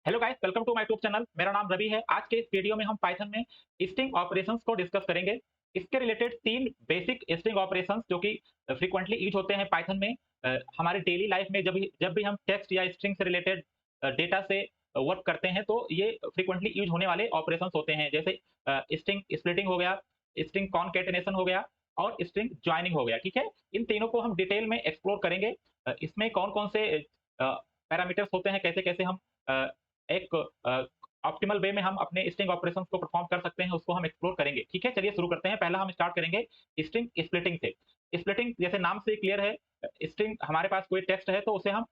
Hello guys, welcome to my YouTube channel. मेरा नाम रवि है। आज के इस वीडियो में हम पाइथन में स्ट्रिंग ऑपरेशंस को डिस्कस करेंगे। इसके रिलेटेड तीन बेसिक स्ट्रिंग ऑपरेशंस जो कि फ्रीक्वेंटली यूज होते हैं पाइथन में हमारे डेली लाइफ में जब भी हम टेक्स्ट या स्ट्रिंग से रिलेटेड डेटा से वर्क करते हैं तो ये फ्रीक्वेंटली यूज होने वाले ऑपरेशंस होते हैं। जैसे स्ट्रिंग स्प्लिटिंग हो गया, स्ट्रिंग कॉनकैटिनेशन हो गया और स्ट्रिंग ज्वाइनिंग हो गया। ठीक है, इन तीनों को हम डिटेल में एक्सप्लोर करेंगे। इसमें कौन कौन से पैरामीटर्स होते हैं, कैसे कैसे हम अ, एक ऑप्टिमल वे में हम अपने स्ट्रिंग ऑपरेशंस को परफॉर्म कर सकते हैं, उसको हम एक्सप्लोर करेंगे। ठीक है, चलिए शुरू करते हैं। पहला हम स्टार्ट करेंगे स्ट्रिंग स्प्लिटिंग से। स्प्लिटिंग जैसे नाम से क्लियर है, स्ट्रिंग हमारे पास कोई टेक्स्ट है तो उसे हम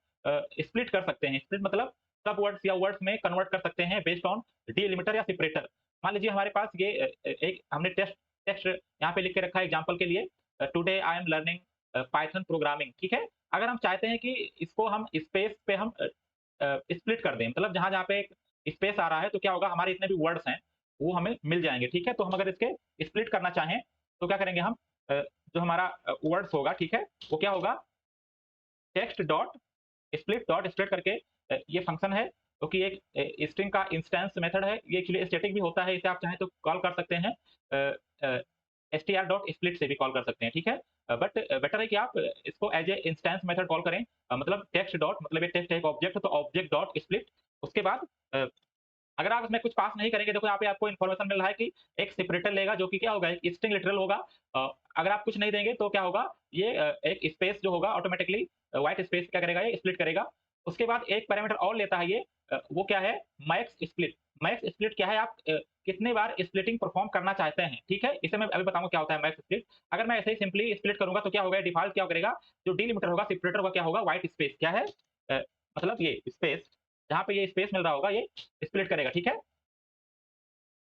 स्प्लिट कर सकते हैं। स्प्लिट मतलब सब वर्ड्स या वर्ड्स में कन्वर्ट कर सकते हैं बेस्ड ऑन डिलिमिटर या सेपरेटर। मान लीजिए हमारे पास ये एक हमने टेक्स्ट टेक्स्ट यहाँ पे लिख के रखा है एग्जांपल के लिए, today I am learning Python programming. ठीक है, अगर हम चाहते हैं कि इसको हम स्पेस पे हम स्प्लिट कर दें, मतलब जहाँ-जहाँ पे स्पेस आ रहा है तो क्या होगा, हमारे इतने भी वर्ड्स हैं वो हमें मिल जाएँगे। ठीक है, तो हम अगर इसके स्प्लिट करना चाहें तो क्या करेंगे हम, जो हमारा वर्ड्स होगा, ठीक है, वो क्या होगा, text dot split dot split करके ये फंक्शन है जो कि एक स्ट्रिंग का इंस्टेंस मेथड है। ये एक्चुअली स्टैटिक भी होता है, इसे आप चाहें तो कॉल कर सकते हैं str डॉट स्प्लिट से भी कॉल कर सकते हैं। ठीक है, बट बेटर है कि आप इसको as a instance method call करें। मतलब टेक्स्ट डॉट मतलब ये टेक्स्ट है एक ऑब्जेक्ट, तो ऑब्जेक्ट डॉट स्प्लिट। उसके बाद अगर आप इसमें कुछ पास नहीं करेंगे, देखो यहाँ पे आपको इन्फॉर्मेशन मिल रहा है कि एक सेपरेटर लेगा जो कि क्या होगा, एक स्ट्रिंग लिटरल होगा। अगर आप कुछ नहीं देंगे तो क्या होगा, ये एक स्पेस जो होगा ऑटोमेटिकली व्हाइट स्पेस क्या करेगा, ये स्प्लिट करेगा। उसके बाद एक पैरामीटर और लेता है ये, वो क्या है, मैक्स स्प्लिट। मैक्स स्प्लिट क्या है, आप कितने बार स्प्लिटिंग परफॉर्म करना चाहते हैं। ठीक है, इसे मैं अभी बताऊंगा क्या होता है मैक्स स्प्लिट। अगर मैं ऐसे ही सिंपली स्प्लिट करूंगा तो क्या होगा, डिफॉल्ट क्या करेगा, जो डिलिमिटर होगा सेपरेटर होगा क्या होगा, व्हाइट स्पेस क्या है, मतलब ये स्पेस, जहाँ पे ये स्पेस मिल रहा होगा ये स्प्लिट करेगा। ठीक है,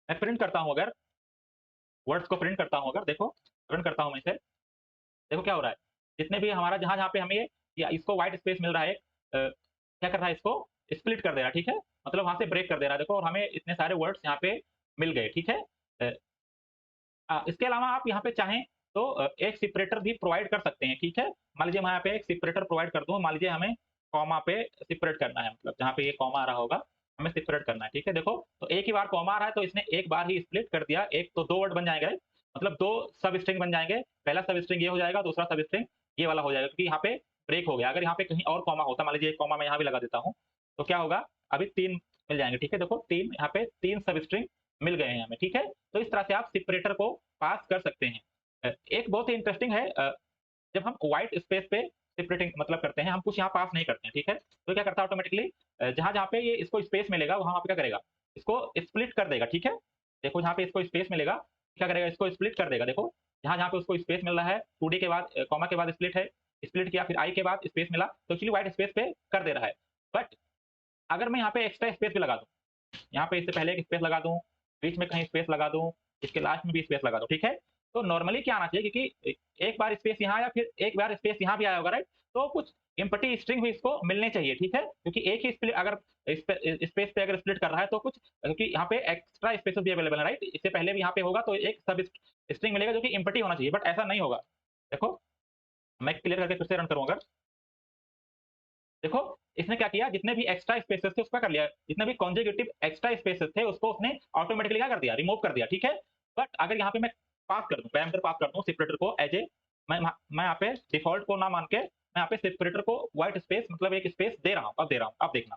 मैं प्रिंट करता हूँ अगर, वर्ड्स को प्रिंट करता हूँ अगर, देखो प्रिंट करता हूँ मैं इसे, देखो क्या हो रहा है, जितने भी हमारा जहाँ-जहाँ पे हमें ये या इसको व्हाइट स्पेस मिल रहा है, क्या कर रहा है, इसको स्प्लिट कर दे रहा है। ठीक है, मतलब वहाँ से ब्रेक कर दे रहा है, देखो, और हमें इतने सारे वर्ड्स यहाँ पे मिल गए। ठीक है, अ इसके अलावा आप यहाँ पे चाहें तो एक सेपरेटर भी प्रोवाइड कर सकते हैं। ठीक है, मान लीजिए मैं यहाँ पे एक सेपरेटर प्रोवाइड कर दूँ, मान लीजिए हमें कॉमा पे सेपरेट करना है, मतलब जहाँ पे ये कॉमा आ रहा होगा हमें सेपरेट करना है। ठीक है, देखो तो एक ही बार कॉमा आ रहा है तो इसने एक बार ही स्प्लिट कर दिया, एक तो दो वर्ड बन जाएंगे, right? मतलब दो सब स्ट्रिंग बन जाएंगे। पहला सब स्ट्रिंग ये हो जाएगा, दूसरा सब स्ट्रिंग ये वाला हो जाएगा, क्योंकि यहाँ पे ब्रेक हो गया। अगर यहाँ पे कहीं और कॉमा होता, मान लीजिए एक कॉमा मैं यहाँ भी लगा देता हूँ, तो क्या होगा, अभी तीन मिल जाएंगे। ठीक है, देखो तीन, यहाँ पे तीन सब स्ट्रिंग मिल गए हैं हमें। ठीक है, तो इस तरह से आप सेपरेटर को पास कर सकते हैं। एक बहुत ही इंटरेस्टिंग है, जब हम व्हाइट स्पेस पे सेपरेटिंग मतलब करते हैं, हम कुछ यहाँ पास नहीं करते हैं। ठीक है, तो क्या करता है ऑटोमेटिकली, जहाँ-जहाँ पे ये इसको स्पेस मिलेगा वहाँ पे क्या करेगा, इसको स्प्लिट कर देगा। ठीक है, देखो जहाँ पे इसको स्पेस मिलेगा क्या करेगा, इसको स्प्लिट कर देगा। देखो जहाँ-जहाँ पे उसको स्पेस मिल रहा है, 2D के बाद कॉमा के बाद स्प्लिट है, स्प्लिट किया, फिर आई के बाद स्पेस मिला, तो एक्चुअली व्हाइट स्पेस पे कर दे रहा है। बट अगर मैं यहाँ पे एक्स्ट्रा स्पेस भी लगा दूँ, यहाँ पे इससे पहले एक स्पेस लगा दूँ, बीच में कहीं स्पेस लगा दूँ, इसके लास्ट में भी स्पेस लगा दूँ। ठीक है? तो नॉर्मली क्या आना चाहिए, क्योंकि एक बार स्पेस यहाँ आया, फिर एक बार स्पेस यहाँ भी आया होगा, राइट? तो कुछ एम्प्टी स्ट्रिंग भी इसको मिलने चाहिए। ठीक है? क्योंकि एक ही स्प्लिट अगर स्पेस पे अगर स्प्लिट कर रहा है तो कुछ, क्योंकि यहाँ पे एक्स्ट्रा स्पेसेस भी अवेलेबल है, राइट? इससे पहले भी यहाँ पे होगा तो एक सब स्ट्रिंग मिलेगा जो कि एम्प्टी होना चाहिए, बट ऐसा नहीं होगा। देखो, मैं क्लियर करके फिर से रन करूँ अगर, देखो इसने क्या किया, जितने भी एक्स्ट्रा स्पेसेस थे उसका कर लिया, जितने भी कॉन्जिक्यूटिव एक्स्ट्रा स्पेसेस थे उसको उसने ऑटोमेटिकली क्या कर दिया, रिमूव कर दिया। ठीक है, बट अगर यहाँ पे मैं पास कर दूं, पैरामीटर पास कर दूं सेपरेटर को एज ए, मैं यहाँ पे डिफॉल्ट को ना मान के मैं यहाँ पे सेपरेटर को व्हाइट स्पेस मतलब एक स्पेस दे रहा हूँ, अब दे रहा हूँ, अब देखना,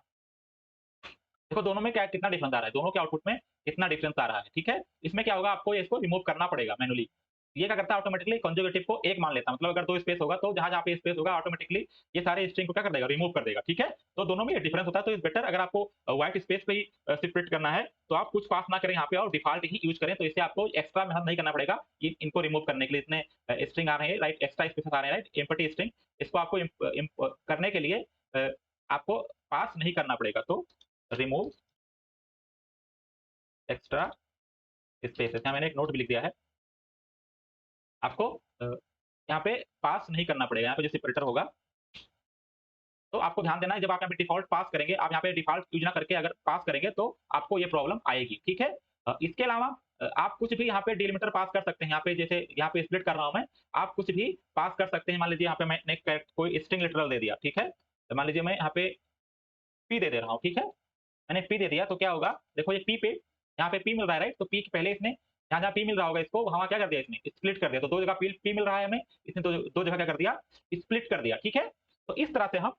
देखो दोनों में क्या कितना डिफरेंस आ रहा है, दोनों के आउटपुट में कितना डिफरेंस आ रहा है। ठीक है, इसमें क्या होगा, आपको इसको रिमूव करना पड़ेगा मैनुअली। ये क्या करता है, ऑटोमेटिकली कंजुगेटिव को एक मान लेता है, मतलब अगर दो स्पेस होगा तो जहां जहां पे स्पेस होगा ऑटोमेटिकली ये सारे स्ट्रिंग को क्या कर देगा, रिमूव कर देगा। ठीक है, तो दोनों में ये डिफरेंस होता है। तो इस बेटर अगर आपको व्हाइट स्पेस पे ही सेपरेट करना है तो आप कुछ पास ना करें यहाँ पे और डिफॉल्ट ही यूज करें, तो इससे आपको एक्स्ट्रा मेहनत नहीं करना पड़ेगा। इनको रिमूव करने के लिए इतने स्ट्रिंग आ रहे हैं, राइट, एक्स्ट्रा स्पेस आ रहे हैं, राइट, एम्प्टी स्ट्रिंग, इसको आपको करने के लिए आपको पास नहीं करना पड़ेगा। तो रिमूव एक्स्ट्रा स्पेसेस, यहाँ मैंने एक नोट भी लिख दिया है, आपको यहाँ पे पास नहीं करना पड़ेगा। यहाँ पे जो सेपरेटर होगा, तो आपको ध्यान देना है, जब आप यहाँ पे डिफॉल्ट पास करेंगे, आप यहाँ पे डिफॉल्ट यूज ना करके अगर पास करेंगे तो आपको ये प्रॉब्लम आएगी। ठीक है, इसके अलावा आप कुछ भी यहाँ पे डिलिमिटर पास कर सकते हैं। यहाँ पे जैसे यहाँ पे स्प्लिट कर रहा हूँ मैं, आप कुछ भी पास कर सकते हैं। मान लीजिए यहाँ पे मैंने कोई स्ट्रिंग लिटरल दे दिया। ठीक है, तो मान लीजिए मैं यहाँ पे पी दे रहा हूँ। ठीक है, मैंने पी दे दिया तो क्या होगा, देखो ये पी पे यहाँ पे पी मिल रहा है राइट, तो पी के पहले इसने जहाँ जहाँ पी मिल रहा होगा इसको वहां क्या कर दिया, इसने स्प्लिट कर दिया, तो दो जगह पी मिल रहा है हमें, इसने दो जगह क्या कर दिया, स्प्लिट कर दिया। ठीक है, तो इस तरह से हम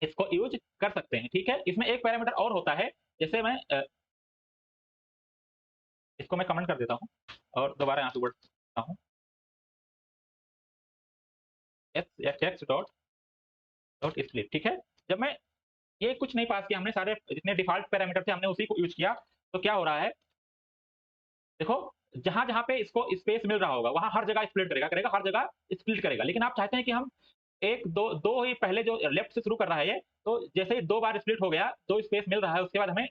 इसको यूज कर सकते हैं। ठीक है, इसमें एक पैरामीटर और होता है, जैसे मैं इसको मैं कमेंट कर देता हूँ और दोबारा यहाँ पे वर्ड करता हूँ, एक्स डॉट डॉट स्प्लिट। ठीक है, जब मैं ये कुछ नहीं पास किया, हमने सारे जितने डिफॉल्ट पैरामीटर थे हमने उसी को यूज किया, तो क्या हो रहा है, देखो जहां जहां पे इसको स्पेस मिल रहा होगा वहां हर जगह स्प्लिट करेगा करेगा, हर जगह स्प्लिट करेगा। लेकिन आप चाहते हैं कि हम एक दो दो ही पहले जो लेफ्ट से शुरू कर रहा है ये, तो जैसे ही दो बार स्प्लिट हो गया, दो स्पेस मिल रहा है, उसके बाद हमें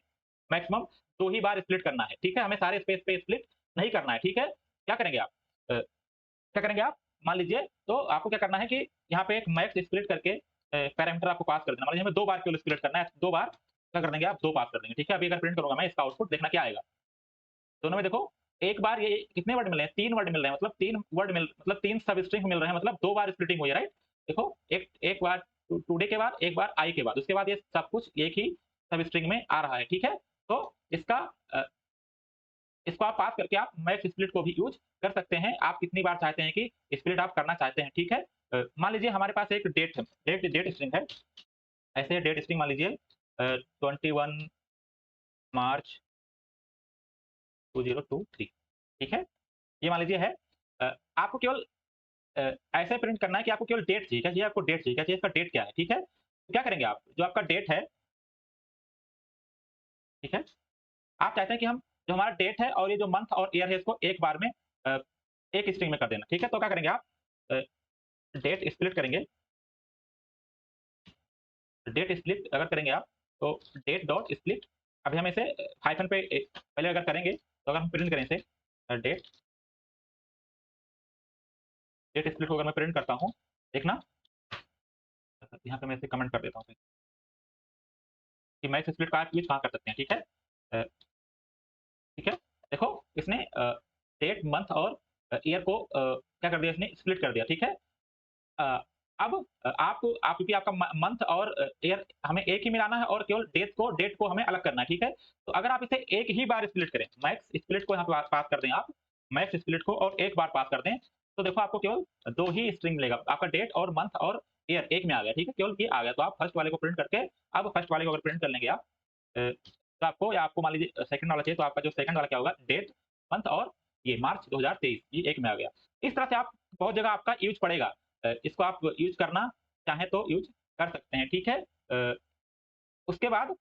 मैक्सिमम दो ही बार स्प्लिट करना है। ठीक है, हमें सारे स्पेस पे स्प्लिट नहीं करना है। ठीक है, क्या करेंगे आप, क्या करेंगे आप, मान लीजिए तो आपको क्या करना है कि यहाँ पे एक मैक्स स्प्लिट करके पैरामीटर आपको पास कर देना, मान लीजिए हमें दो बार केवल स्प्लिट करना है, दो बार क्या कर देंगे आप, दो पास कर देंगे। ठीक है, अभी अगर प्रिंट करूंगा मैं इसका आउटपुट, देखना क्या आएगा, दोनों में देखो एक बार ये कितने वर्ड मिल रहे हैं, तीन वर्ड मिल रहे हैं, मतलब तीन वर्ड मिल मतलब तीन सब स्ट्रिंग मिल रहे हैं, मतलब दो बार स्प्लिटिंग हुई है राइट। देखो एक एक बार टुडे के बाद, एक बार आई के बाद, उसके बाद ये सब कुछ एक ही सब स्ट्रिंग में आ रहा है। ठीक है, तो इसका इसको आप पास करके आप मैक्स स्प्लिट को भी यूज कर सकते हैं, आप कितनी बार चाहते हैं कि स्प्लिट आप करना चाहते हैं। ठीक है, मान लीजिए हमारे पास एक डेट है, डेट स्ट्रिंग है, ऐसे डेट स्ट्रिंग मान लीजिए 21 मार्च 2023। ठीक है, ये मान लीजिए है, आपको केवल ऐसे प्रिंट करना है कि आपको केवल डेट चाहिए, क्या चाहिए आपको, डेट चाहिए, क्या चाहिए, इसका डेट क्या है। ठीक है, तो क्या करेंगे आप, जो आपका डेट है, ठीक है, आप चाहते हैं कि हम जो हमारा डेट है और ये जो मंथ और ईयर है इसको एक बार में एक स्ट्रिंग में कर देना। ठीक है, तो क्या करेंगे आप, डेट स्प्लिट करेंगे, डेट स्प्लिट अगर करेंगे आप, तो डेट डॉट स्प्लिट, अभी हम इसे हाइफन पे पहले अगर करेंगे, तो अगर हम प्रिंट करें इसे डेट डेट स्प्लिट को अगर मैं प्रिंट करता हूँ, देखना यहाँ पे मैं इसे कमेंट कर देता हूँ कि मैक्स स्प्लिट का आप यूज कहाँ कर सकते हैं। ठीक है, ठीक है, देखो इसने डेट मंथ और ईयर को क्या कर दिया, इसने स्प्लिट कर दिया। ठीक है, अ, अब आप क्योंकि आपका मंथ और ईयर हमें एक ही मिलाना है और केवल डेट को हमें अलग करना है। ठीक है, तो अगर आप इसे एक ही बार स्प्लिट करें, मैक्स स्प्लिट को यहाँ पे पास कर दें आप, मैक्स स्प्लिट को और एक बार पास कर दें, तो देखो आपको केवल दो ही स्ट्रिंग मिलेगा, आपका डेट और मंथ और ईयर एक में आ गया। ठीक है, केवल ये आ गया, तो आप फर्स्ट वाले को प्रिंट करके, अब फर्स्ट वाले को अगर प्रिंट कर लेंगे आप, तो आपको, या आपको मान लीजिए सेकंड वाला चाहिए, तो आपका जो सेकंड वाला क्या होगा, डेट मंथ और ये मार्च 2023 ये एक में आ गया। इस तरह से आप बहुत जगह आपका यूज पड़ेगा, इसको आप यूज करना चाहें तो यूज कर सकते हैं। ठीक है, उसके बाद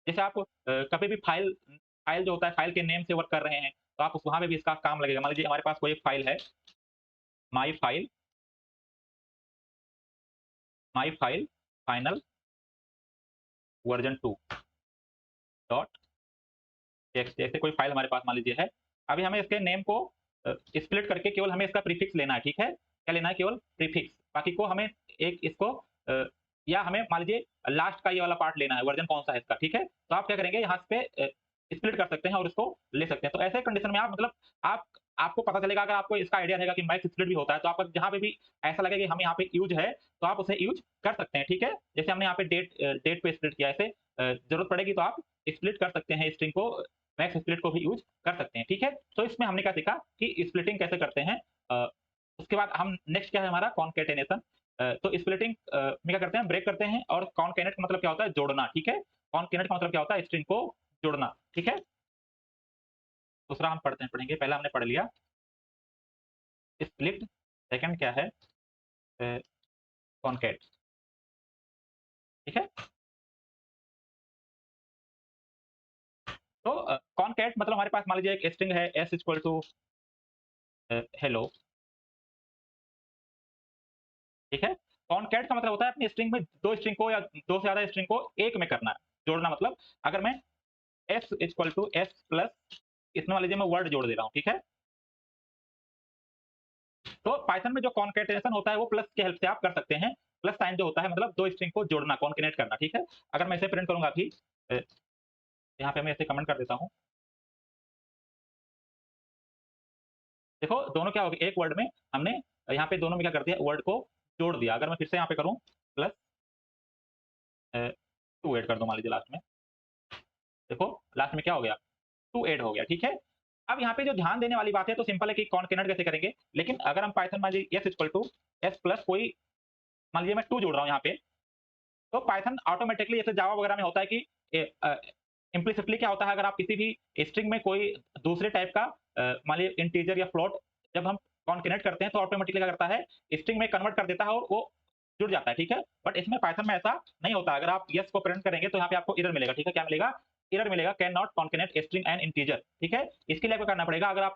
जैसे आप कभी भी फाइल फाइल जो होता है, फाइल के नेम से वर्क कर रहे हैं, तो आप वहां पे भी इसका काम लगेगा। मान लीजिए हमारे पास कोई एक फाइल है, my file my file final version 2 dot text, ऐसे कोई फाइल हमारे पास मान लीजिए है। अभी हमें इसके नेम को स्प्लिट करके केवल हमें इसका प्रीफिक्स लेना है। ठीक है, क्या लेना है, केवल प्रीफिक्स, बाकी को हमें एक इसको या हमें मान लीजिए लास्ट का ये वाला पार्ट लेना है, वर्जन कौन सा है इसका। ठीक है, तो आप क्या करेंगे, यहाँ पे स्प्लिट कर सकते हैं और इसको ले सकते हैं। तो ऐसे कंडीशन में आप मतलब आप आपको पता चलेगा, अगर आपको इसका आइडिया रहेगा कि मैक्स स्प्लिट भी होता है, तो आपका जहाँ पे भी ऐसा लगे कि हम यहाँ पे यूज है, तो आप उसे यूज कर सकते हैं। ठीक है, जैसे हमने यहाँ पे डेट पे स्प्लिट किया, ऐसे जरूरत पड़ेगी तो आप स्प्लिट कर सकते हैं स्ट्रिंग को, मैक्स स्प्लिट को भी यूज कर सकते हैं। ठीक है, तो इसमें हमने क्या सीखा कि स्प्लिटिंग कैसे करते हैं। उसके बाद हम नेक्स्ट क्या है हमारा, कॉन्केटेनेशन। तो स्प्लिटिंग में क्या करते हैं, ब्रेक करते हैं, और कॉन्केनेट का मतलब क्या होता है, जोड़ना। ठीक है, कॉन्केनेट का मतलब क्या होता है, स्ट्रिंग को जोड़ना। ठीक है, दूसरा हम पढ़ेंगे, पहला हमने पढ़ लिया स्प्लिट, सेकंड क्या है, कॉन्केट। ठीक है, तो कॉन्केट मतलब हमारे पास मान लीजिए एक स्ट्रिंग है एस इक्वल टू हेलो। ठीक है, कॉन्कैट का मतलब होता है अपनी स्ट्रिंग में दो स्ट्रिंग को या दो से ज्यादा स्ट्रिंग को एक में करना, जोड़ना। मतलब अगर मैं S equal to S plus, इसमें मान लीजिए मैं वर्ड जोड़ दे रहा हूँ। ठीक है, तो पाइथन में जो कॉन्केटेनेशन होता है वो प्लस के हेल्प से आप कर सकते हैं। प्लस साइन जो होता है मतलब दो स्ट्रिंग को जोड़ना, कॉन्केनेट करना। ठीक है, अगर मैं इसे प्रिंट करूंगा अभी, यहाँ पे मैं इसे कमेंट कर देता हूँ, देखो दोनों क्या हो गया, एक वर्ड में हमने यहाँ पे दोनों में क्या कर दिया, वर्ड को जोड़ दिया। अगर मैं फिर से यहाँ पे करूँ प्लस टू ऐड कर दो मान लीजिए लास्ट में, देखो लास्ट में क्या हो गया, टू ऐड हो गया, ठीक है। अब यहाँ पे जो ध्यान देने वाली बात है तो सिंपल है कि कॉनकैटनेट कैसे करेंगे, लेकिन अगर हम पाइथन मान लीजिए S equal to S plus कोई, मान लीजिए मैं टू जोड़ रहा हूँ यहाँ पे, तो पाइथन ऑटोमेटिकली जैसे जावा वगैरह में होता है कि इम्प्लिसिटली क्या होता है, अगर आप किसी भी स्ट्रिंग में कोई दूसरे टाइप का मान लीजिए इंटीजर या फ्लोट जब हम कॉन्केनेट करते हैं तो ऑटोमेटिकली क्या करता है, स्ट्रिंग में कन्वर्ट कर देता है और वो जुड़ जाता है, ठीक है। बट इसमें पाइथन में ऐसा नहीं होता, अगर आप यस को प्रिंट करेंगे तो यहाँ पे आपको एरर मिलेगा, ठीक है। क्या मिलेगा, एरर मिलेगा, can not concatenate string and integer, ठीक है। इसके लिए आपको करना पड़ेगा, अगर आप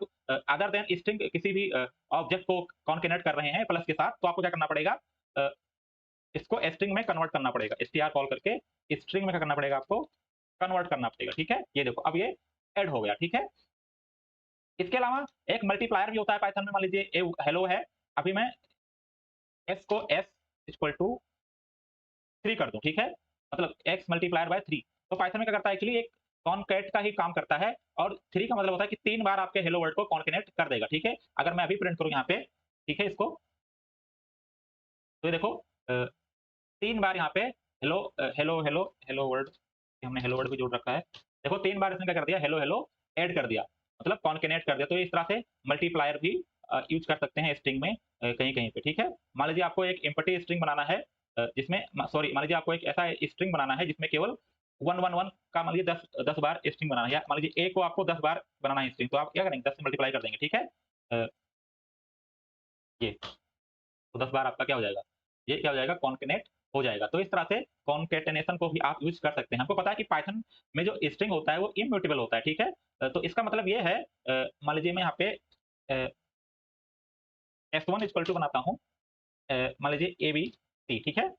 अदर देन स्ट्रिंग किसी भी ऑब्जेक्ट को कॉन्केनेट कर रहे हैं प्लस के साथ, तो आपको क्या करना पड़ेगा, इसको स्ट्रिंग में कन्वर्ट करना पड़ेगा, str कॉल करके स्ट्रिंग में क्या करना पड़ेगा, आपको कन्वर्ट करना पड़ेगा, ठीक है। ये देखो अब ये ऐड हो गया, ठीक है। इसके अलावा एक मल्टीप्लायर भी होता है पाइथन में, मान लीजिए हेलो है, अभी मैं s को s इक्वल टू 3 कर दूं, ठीक है, मतलब x मल्टीप्लायर बाय 3, तो पाइथन में क्या करता है, एक्चुअली एक कॉनकैट का ही काम करता है, और 3 का मतलब होता है कि 3 बार आपके हेलो वर्ड को कॉन्केनेट कर देगा, ठीक है। अगर मैं अभी प्रिंट करूं यहाँ पे, ठीक है, इसको, तो ये देखो 3 बार यहाँ पे hello hello hello hello word, हमने हेलो वर्ड भी जोड़ रखा है, देखो 3 बार इसने क्या कर दिया, हेलो हेलो ऐड कर दिया, मतलब कॉन्केनेट कर दिया। तो इस तरह से मल्टीप्लायर भी यूज कर सकते हैं स्ट्रिंग में कहीं कहीं पे, ठीक है। मान लीजिए आपको एक एम्प्टी स्ट्रिंग बनाना है, जिसमें सॉरी मान लीजिए आपको एक ऐसा स्ट्रिंग बनाना है जिसमें केवल 111 का मान लीजिए 10 बार स्ट्रिंग बनाना है, या मान लीजिए ए को आपको 10 बार बनाना है स्ट्रिंग, तो आप क्या करेंगे, 10 से मल्टीप्लाई कर देंगे, ठीक है। अ, ये तो 10 बार आपका क्या हो जाएगा, ये क्या हो जाएगा, कॉन्केनेट हो जाएगा। तो इस तरह से कॉन्केटेनेशन को भी आप यूज कर सकते हैं। हमको पता है कि पाइथन में जो स्ट्रिंग होता है वो इम्यूटेबल होता है, ठीक है। तो इसका मतलब ये है, मान लीजिए मैं यहाँ पे s1 इक्वल टू बनाता हूँ, मान लीजिए ABC, ठीक है। मैं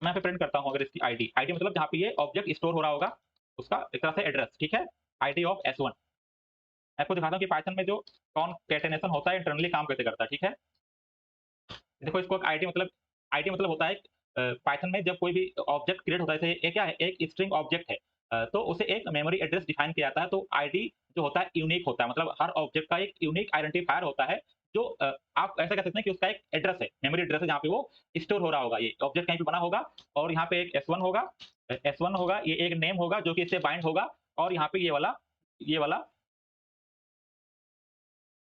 यहाँ पे प्रिंट करता हूँ, अगर इसकी आईडी आईडी मतलब जहाँ पे ये ऑब्जेक्ट स्टोर हो रहा होगा उसका एक तरह से एड्रेस, ठीक है, आईडी ऑफ S1। आपको दिखाता हूँ कि पाइथन में जो कॉन्केटेनेशन होता है इंटरनली काम कैसे करता है, ठीक है। देखो इसको आईडी मतलब होता है पाइथन में जब कोई भी ऑब्जेक्ट क्रिएट होता है, जैसे ये क्या है, एक स्ट्रिंग ऑब्जेक्ट है, तो उसे एक मेमोरी एड्रेस डिफाइन किया जाता है, तो आईडी जो होता है यूनिक होता है, मतलब हर ऑब्जेक्ट का एक यूनिक आइडेंटिफायर होता है, जो आप ऐसा कह सकते हैं कि उसका एक एड्रेस है, मेमोरी एड्रेस है, जहाँ पे वो स्टोर हो रहा होगा, ये ऑब्जेक्ट कहीं पे बना होगा, और यहाँ पे एक S1 होगा, S1 होगा, ये एक नेम होगा जो कि इससे बाइंड होगा, और यहाँ पे ये वाला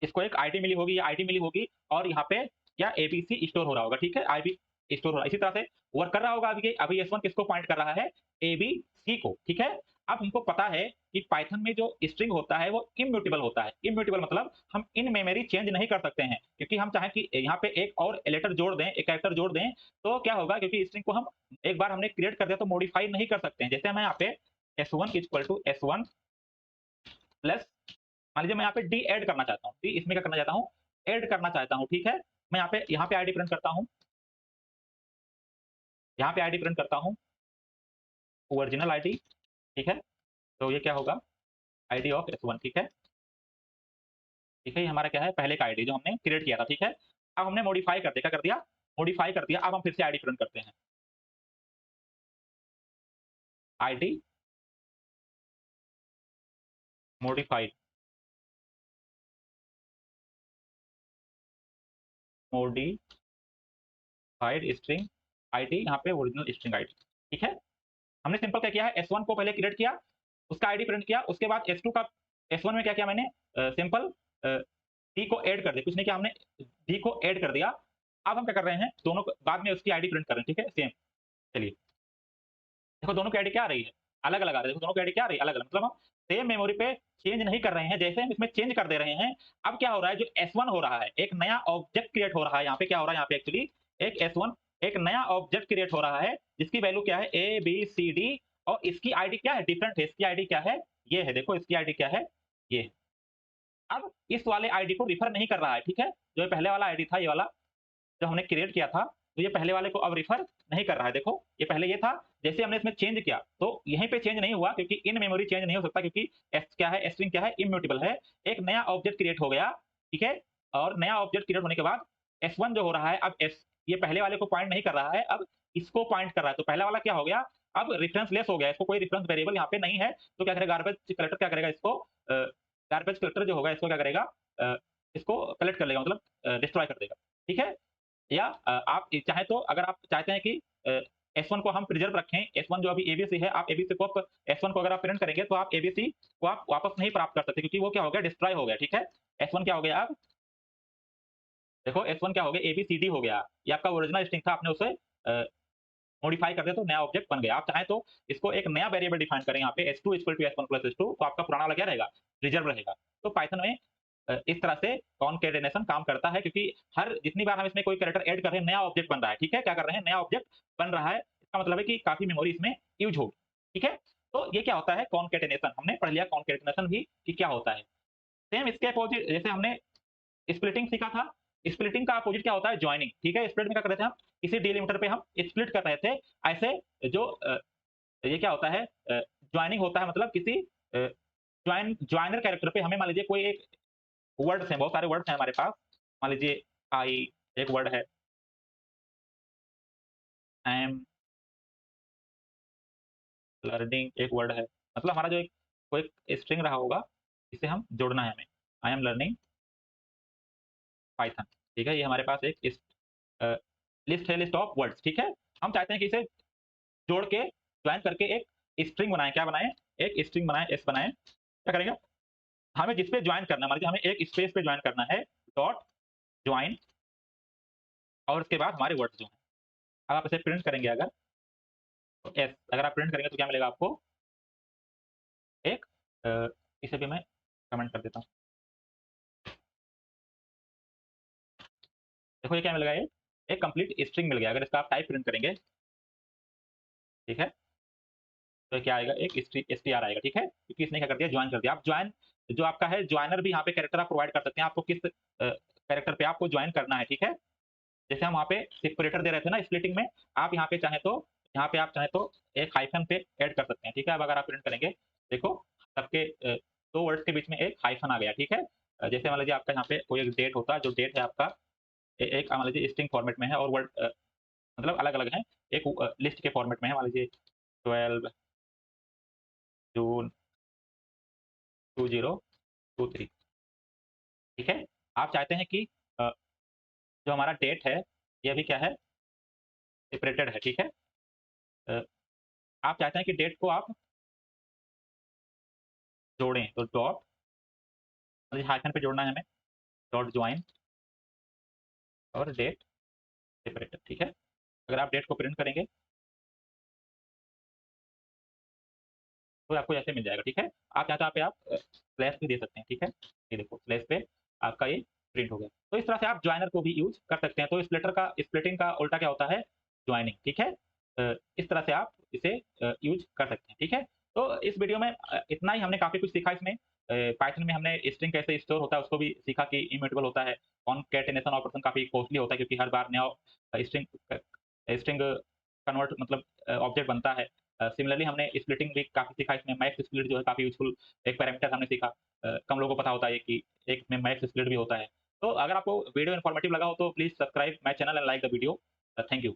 इसको एक आईडी मिली होगी, या आईडी मिली होगी, और यहाँ पे क्या एबीसी स्टोर हो रहा होगा, ठीक है, आईबी स्टोर हो रहा है, इसी तरह से वर्क कर रहा होगा। अभी S1 किसको पॉइंट कर रहा है, एबीसी को, ठीक है। अब हमको पता है कि पाइथन में जो स्ट्रिंग होता है वो इम्यूटेबल होता है, इम्यूटेबल मतलब हम इन मेमोरी चेंज नहीं कर सकते हैं, क्योंकि हम चाहें कि यहाँ पे एक और लेटर जोड़ दें, एक कैरेक्टर जोड़ दें, तो क्या होगा, क्योंकि स्ट्रिंग को हम एक बार हमने क्रिएट कर दिया तो मॉडिफाई नहीं कर सकते हैं। जैसे मैं यहाँ पे S1 equal to S1 plus, मान लीजिए मैं यहाँ पे डी ऐड करना चाहता हूँ, डी इसमें क्या करना चाहता हूँ, ऐड करना चाहता हूँ, ठीक है। मैं यहाँ पे आईडी प्रिंट करता हूँ, यहाँ पे आईडी प्रिंट करता हूँ, ओरिजिनल आईडी, ठीक है। तो ये क्या होगा, आईडी ऑफ S1, ठीक है, ठीक है। ये हमारा क्या है, पहले का आईडी जो हमने क्रिएट किया था, ठीक है। अब हमने मॉडिफाई कर दिया, क्या कर दिया, मॉडिफाई कर दिया। अब हम फिर से आईडी प्रिंट करते हैं, ID modified, modified string ID, यहाँ पे ओरिजिनल स्ट्रिंग आईडी, ठीक है। हमने सिंपल क्या किया है, S1 को पहले क्रिएट किया, उसका आईडी प्रिंट किया, उसके बाद S2 का, S1 में क्या किया मैंने, सिंपल डी को ऐड कर दिया, कुछ नहीं किया हमने, डी को ऐड कर दिया। अब हम क्या कर रहे हैं, दोनों को बाद में उसकी आईडी प्रिंट कर रहे हैं, ठीक है, सेम। चलिए देखो दोनों की आईडी क्या आ रही है, अलग अलग आ रही है, देखो दोनों की आईडी क्या आ रही है, अलग अलग, मतलब हम सेम मेमोरी पे चेंज नहीं कर रहे हैं, जैसे हम इसमें चेंज कर दे रहे हैं। अब क्या हो रहा है, जो S1 हो रहा है, एक नया ऑब्जेक्ट क्रिएट हो रहा है, यहाँ पे क्या हो रहा है, यहाँ पे एक्चुअली एक S1 एक नया ऑब्जेक्ट क्रिएट हो रहा है, जिसकी वैल्यू क्या है, ABCD, और इसकी आईडी क्या है, डिफरेंट है, इसकी आईडी क्या है, ये है, देखो इसकी आईडी क्या है, ये है। अब इस वाले आईडी को रिफर नहीं कर रहा है, ठीक है, जो ये पहले वाला आईडी था, ये वाला जो हमने क्रिएट किया था, तो ये पहले वाले को अब रिफर नहीं कर रहा है। देखो ये पहले ये था, जैसे हमने इसमें चेंज किया तो यहीं पे चेंज नहीं हुआ, क्योंकि इन मेमोरी चेंज नहीं हो सकता, क्योंकि एस क्या है, स्ट्रिंग क्या है, इम्यूटेबल है। एक नया ऑब्जेक्ट क्रिएट हो गया, ठीक है, और नया ऑब्जेक्ट क्रिएट होने के बाद S1 जो हो रहा है, अब एस ये पहले वाले को पॉइंट नहीं कर रहा है, अब इसको पॉइंट कर रहा है, तो पहला वाला क्या हो गया, अब रेफरेंस लेस हो गया, इसको कोई रेफरेंस वेरिएबल यहाँ पे नहीं है, तो क्या करेगा, गार्बेज कलेक्टर क्या करेगा, इसको गार्बेज कलेक्टर जो होगा इसको क्या करेगा, इसको कलेक्ट कर लेगा, मतलब डिस्ट्रॉय कर देगा, ठीक है। या आप चाहे तो, अगर आप चाहते हैं कि S1 को हम प्रिजर्व रखें, S1 जो अभी ABC है, आप ABC को S1 को अगर आप प्रिंट करेंगे तो आप ABC को आप वापस नहीं प्राप्त कर सकते क्योंकि वो क्या हो गया, डिस्ट्रॉय हो गया, ठीक है। S1 क्या हो गया अब, देखो S1 क्या हो गया, ABCD हो गया। ये आपका ओरिजिनल स्ट्रिंग था, आपने उसे मॉडिफाई कर दिया तो नया ऑब्जेक्ट बन गया। आप चाहें तो इसको एक नया वेरिएबल डिफाइन करें यहाँ पे S2 equal to S1 plus S2, तो आपका पुराना वाला क्या रहेगा, रिजर्व रहेगा। तो पाइथन में इस तरह से कॉनकैटेनेशन काम करता है क्योंकि हर जितनी बार हम इसमें कोई कैरेक्टर ऐड कर रहे हैं, नया ऑब्जेक्ट बन रहा है, ठीक है। क्या कर रहे हैं, नया ऑब्जेक्ट बन रहा है, इसका मतलब है कि काफी मेमोरी इसमें यूज होगी, ठीक है। तो ये क्या होता है कॉनकैटेनेशन, हमने पढ़ लिया कॉनकैटेनेशन भी कि क्या होता है। सेम इसके अपोजिट जैसे हमने स्प्लिटिंग सीखा था, स्प्लिटिंग का अपोजिट क्या होता है, जॉइनिंग, ठीक है। स्प्लिट में क्या कर रहे थे हम, किसी डिलिमीटर पे हम स्प्लिट कर रहे थे। ऐसे जो ये क्या होता है, जॉइनिंग होता है, मतलब किसी जॉइनर कैरेक्टर पे हमें मान लीजिए कोई एक वर्ड्स हैं, बहुत सारे वर्ड्स हैं हमारे पास। मान लीजिए आई एक वर्ड है, आई एम लर्निंग एक वर्ड है। मतलब हमारा जो एक कोई स्ट्रिंग रहा होगा, इसे हम जोड़ना है हमें। आई एम लर्निंग पाइथन, ठीक है। ये हमारे पास एक लिस्ट है, लिस्ट ऑफ वर्ड्स, ठीक है। हम चाहते हैं कि इसे जोड़ के ज्वाइन करके एक स्ट्रिंग बनाएं। क्या बनाएं, एक स्ट्रिंग बनाएं, एस बनाएं। क्या करेंगे, हमें जिस पे ज्वाइन करना है, मान लीजिए हमें एक स्पेस पे ज्वाइन करना है, डॉट ज्वाइन, और उसके बाद हमारे वर्ड्स जो हैं, अब आप इसे प्रिंट करेंगे अगर, तो एस अगर आप प्रिंट करेंगे तो क्या मिलेगा आपको, एक इसे भी मैं कमेंट कर देता हूँ। देखो ये क्या मिल गया, ये एक कंप्लीट स्ट्रिंग मिल गया। अगर इसका आप टाइप प्रिंट करेंगे, ठीक है, तो क्या आएगा, एक str आएगा, ठीक है। क्योंकि इसने क्या कर दिया, ज्वाइन कर दिया। आप ज्वाइन जो आपका है, ज्वाइनर भी यहाँ पे कैरेक्टर आप प्रोवाइड कर सकते हैं, आपको किस कैरेक्टर पे आपको ज्वाइन करना है, ठीक है। जैसे हम वहाँ पे सेपरेटर दे रहे थे ना स्प्लिटिंग में, आप यहाँ पे चाहें तो, यहाँ पे आप चाहें तो एक हाइफन पे ऐड कर सकते हैं, ठीक है। अब अगर आप प्रिंट करेंगे, देखो सबके दो वर्ड्स के बीच में एक हाइफन आ गया, ठीक है। जैसे मान लीजिए आपका यहाँ पे कोई एक डेट होता है, जो डेट है आपका एक मान लीजिए स्ट्रिंग फॉर्मेट में है, और वर्ड मतलब अलग अलग है, एक लिस्ट के फॉर्मेट में है। मान लीजिए 12 जून 2023, ठीक है। आप चाहते हैं कि जो हमारा डेट है, ये अभी क्या है, सेपरेटेड है, ठीक है। अ, आप चाहते हैं कि डेट को आप जोड़ें, तो डॉट हाइफन पे जोड़ना है हमें, डॉट ज्वाइन और डेट सेपरेटेड, ठीक है। अगर आप डेट को प्रिंट करेंगे तो आपको ऐसे मिल जाएगा, ठीक है। आप चाहते हैं आप स्लैश भी दे सकते हैं, ठीक है। ये देखो स्लैश पे आपका ये प्रिंट हो गया। तो इस तरह से आप ज्वाइनर को भी यूज कर सकते हैं। तो स्प्लिटिंग का उल्टा क्या होता है, ज्वाइनिंग, ठीक है। इस तरह से आप इसे यूज कर सकते हैं, ठीक है। तो इस वीडियो में इतना ही, हमने काफी कुछ सीखा इसमें। पाइथन में हमने स्ट्रिंग कैसे स्टोर होता है उसको भी सीखा कि इम्यूटेबल होता है। कॉनकैटेनेशन ऑपरेशन काफी कॉस्टली होता है क्योंकि हर बार नया स्ट्रिंग स्ट्रिंग कन्वर्ट मतलब ऑब्जेक्ट बनता है। सिमिलरली हमने स्प्लिटिंग भी काफ़ी सीखा, इसमें मैक्स स्प्लिट जो है काफ़ी यूज़फुल एक पैरामीटर हमने सीखा। कम लोगों को पता होता है कि एक में मैक्स स्प्लिट भी होता है। तो अगर आपको वीडियो इन्फॉर्मेटिव लगा हो तो please subscribe my channel and like the video. Thank you.